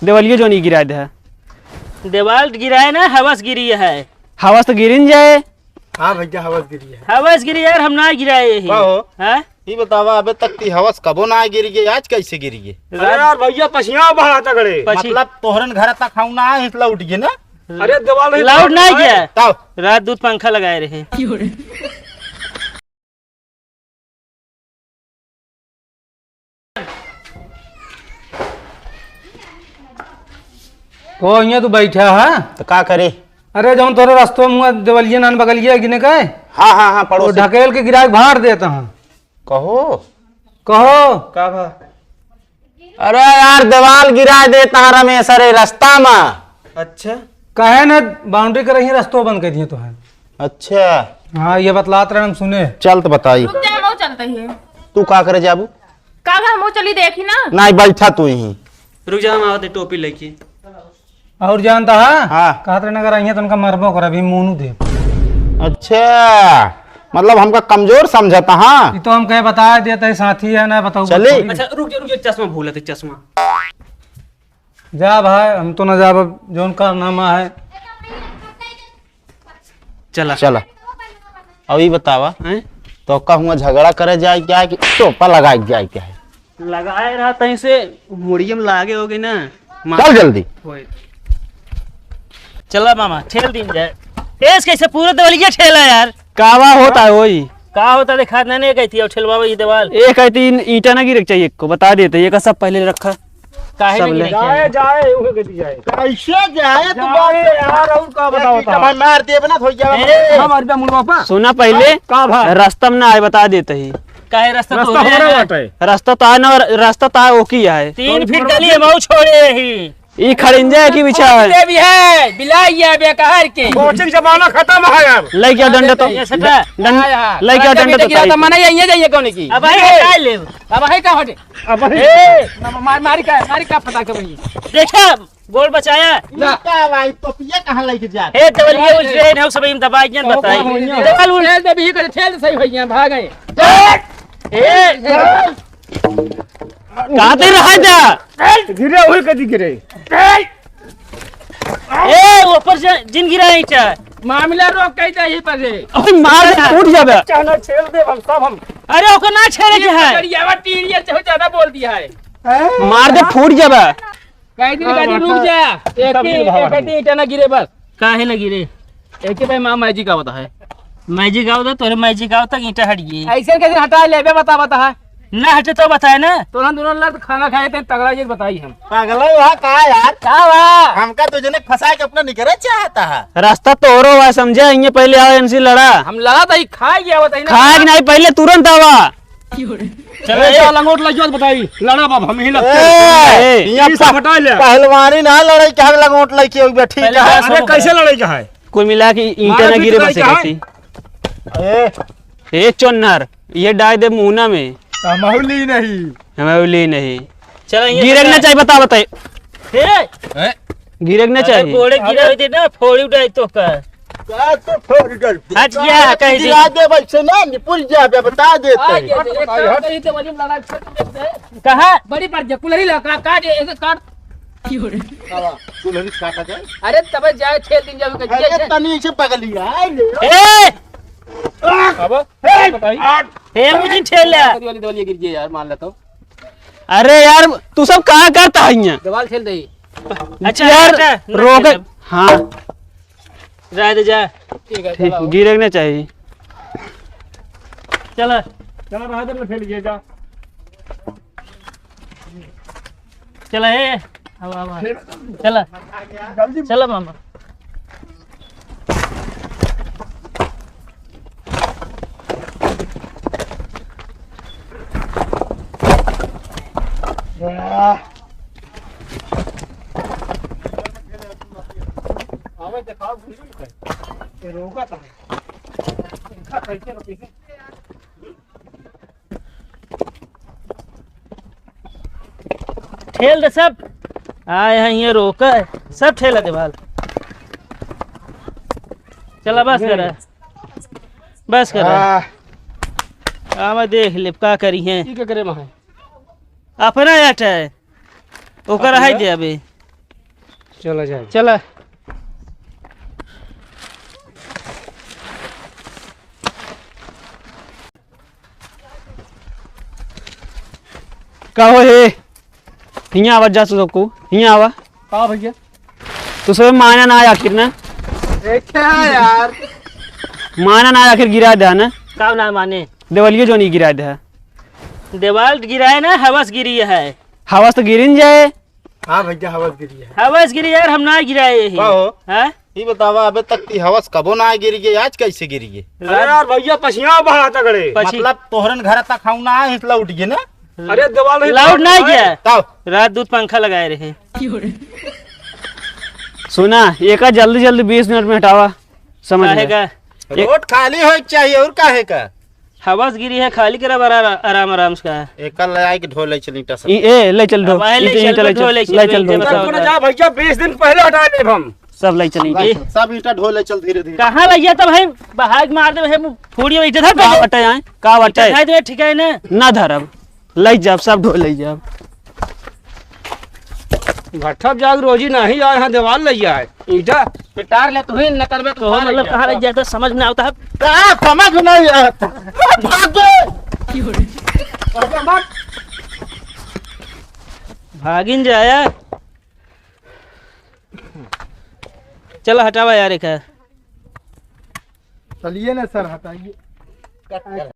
देवलियो जो नहीं गिरा है। देवाल गिराए ना, हवस गिरी है। हवस तो गिर नहीं जाए। हाँ भैया हवस गिरी है। हवस गिरी यार, हम ना गिराए ही। हैं? ये बतावा अबे तक ती हवस कबो ना गिरी है, आज कैसे गिरी है? अरे यार भैया पसिया बहा तगड़े। मतलब तोहरन घर तक खाऊ ना है इसला उठ गए ना। अरे दीवार नहीं लाउड नहीं गया। तब रात दूध पंखा लगाए रहे। तो यहाँ तू बैठा है तो का करे? अरे जौन तोरे रास्तों में देवलिया नान बगलिया गिने का हाँ हाँ हाँ तो पड़ोस ढकेल के गिरा के भाड़ देता हूँ। कहो कहो का भा? अरे यार दीवार गिरा देता रमेश अरे रास्ता में। अच्छा कहे न बाउंड्री कर रही रास्तों बंद कर दिए तो है। अच्छा हाँ ये बतलात रहे हम सुने। चल तो बताई रुक जा, हम चलते हैं। तू का करे जाबू? का हम चली देखी ना। नहीं बैठा तू यहीं। रुक जा, हम आवते टोपी लेके। और जानता है हाँ कहते रहे अगर अहिया तो उनका मरबो कर अभी मुँह दे। अच्छा मतलब हमका कमजोर समझता। हाँ ये तो हम कहे बता देते है साथी है ना बताओ। चले। अच्छा रुक जा, चश्मा भूला थे, चश्मा। जा भाई हम तो न जाब जौन कारनामा है। चला चला अभी बतावा हैं? तो कहूँ झगड़ा करे जाए क्या है कि टोपा लगाए जाए क्या है? लगाए रहा तहीं से मुड़ियम लागे हो गई ना। चल जल्दी। चला मामा ठेल दिन जाए। तेज कैसे पूरा देवलिया ठेला यार। कावा होता है वही। का होता देखा नहीं गई थी और ठेलवा ये दीवार। एक कहती ईटा ना गिरक चाहिए को बता देते ये का सब पहले रखा। काहे सब नहीं ले। गिरी? जाए जाए उहे गति जाए। कैसे जाए तू जाए यार और का बताओ ता। भाई मार दे बना हो जाए। ए, हम अरबा मुंडवा पा। सुना पहले का भाई? रास्ता में ना आए बता देते ही। काहे रास्ता तो रास्ता हमारा बाटे। रास्ता तो आए ना रास्ता तो आए ओकी है। 3 फीट गली है, मऊ छोड़े ही। ई खड़िंजा की बिछा है। भी है बिलाइया बेकार के। कोचिंग जमाना खत्म है यार। लई क्या दंड तो ये सटा। लई क्या दंड तो ताई। मना यहीं जाइए कौन की। अब आई हटा ले। अब आई का हटे। अब ए मारी का पता के भाई। देखा गोल बचाया। का भाई पपिया कहां लेके जा? ए दवलिया उस ट्रेन है सब इन दबाई जन बताई। दवल उल दे भी कर ठेल सही भैया भाग गए। ए कहां ते रहा था? गिरे हुए कदी गिरे। ए ऊपर से जिन गिरा ईटा। मामला रोक कई दही पर रे। ओए मार दे टूट जाबे। चाहना छेल दे हम सब हम। अरे ओके ना छेड़े के है। करियावा टीरिया से ज्यादा बोल दिया है। मार दे फूट जाबे। कह दिन रुक जा। एक ईटा ना गिरे बस। काहे न गिरे? एक भाई मां मैजिक आवता है। मैजिक आओ तोरे मैजिक आओ तक ईटा हट गई। ऐसे कैसे हटा लेबे बता है। ना हटे तो बताए ना। तोरा दोनों लड़ खाना खाए थे तगड़ा ये बताई हम। पागल है वहां का यार? का बा? हमका तुझे ने फंसा के अपना निकरे चाहता है। रास्ता तो औरो हुआ समझा ये पहले आओ इनसे लड़ा। हम लड़ा था खा गया बताई ना। खाए नहीं पहले तुरंत आवा। चल लंगोट लजोत बताई। लड़ा बाब हम ही लगते। ए, ये सब हटा ले। पहलवानी ना लड़ाई क्या लगोट लेके हो बैठी पहले है। अरे कैसे लड़ाई का है? कुल मिला के ईंटा ना गिरे बसे कहती। ए चोन्नर ये डाय दे मुना में। माहौली नहीं। हमें ली नहीं। चलो गिरक ना चाहिए बता बताए। ए गिरक ना चाहिए। गोड़े गिरा हुई थी ना फोड़ी उठाई तो का। का तो फोड़ कर हट गया कहीं गिरा दे बच्चे ना निपुल जा बे बता देते। कहा बड़ी पर जकुलरी लगा काट ऐसे काट। कुलहरी काटा जाए। अरे तब जाए खेल दिन जावे अरे तनी से पगलिया ए अब बताई। हे मुझे ठेला। वाली दवाली गिर गई यार मान लेता हूं। अरे यार तू सब कहाँ करता है यहाँ? दवाल खेल दे। अच्छा यार रोक। हाँ जा दे जा। ठीक है चलो। गिरक ना चाहिए। चलो चल रहा दे फेल गया जा। चलो ए अब चलो चलो मामा। ठेल दे सब आए हैं ये रोका है सब ठेला दे भाल। चला बस कर मैं देख ले का करी है। ठीक है करे वहां अपना आटा है ओकर है दे अबे। चला जाए। चला कहो हे हिया आवाज जा सबको हिया आवा कहा भैया? तो सब माना ना आया आखिर ना क्या यार? माना ना आखिर गिरा दे ना काम ना माने देवलियो जो नहीं गिरा दे देवाल गिरा है ना हवस गिरी है हवा तो गिरिन जाए। हाँ भैया हवा गिरी है। हवस गिरी यार हम ना गिराए यही हैं ये बतावा अबे तक की हवस कबो ना गिर गई, आज कैसे गिर गई? अरे यार भैया पछिया बहा तगड़े। मतलब तोहरन घर तक खाऊ ना है इसलिए उठ गए ना। अरे दीवार नहीं लाउड नहीं किया तब रात दूध पंखा लगाए रहे सुना एक जल्दी जल्दी 20 मिनट में हटावा समझ काहे गए। का रोड खाली हो चाहिए और काहे का हवस गिरी है खाली करा आराम आराम से का एक लाए के ढोले चली टस ए ले चल ढो अब आए ले ईंटे चल, ले ढो, ले चल चल, ले चल ले ढो चल। तब जा भैया 20 दिन पहले हटा दे हम। सब ले चली सब ईटा ढोले चल धीरे धीरे। कहाँ लग जाता भाई बहाग मार दे भाई फूड़ी बैठे था का बटे आए का बटे दिखाई दे ठीक है ना ना धरब ले जाब सब ढो ले जाब भट्ठा जाग रोजी नहीं आए यहाँ दीवार ले जाए ईटा पिटार ले तू ही न करबे तो मतलब कहाँ लग जाता समझ में आता है समझ नहीं आता। भागिन जाया चलो हटावा यार एक चलिए ना सर हटाइए।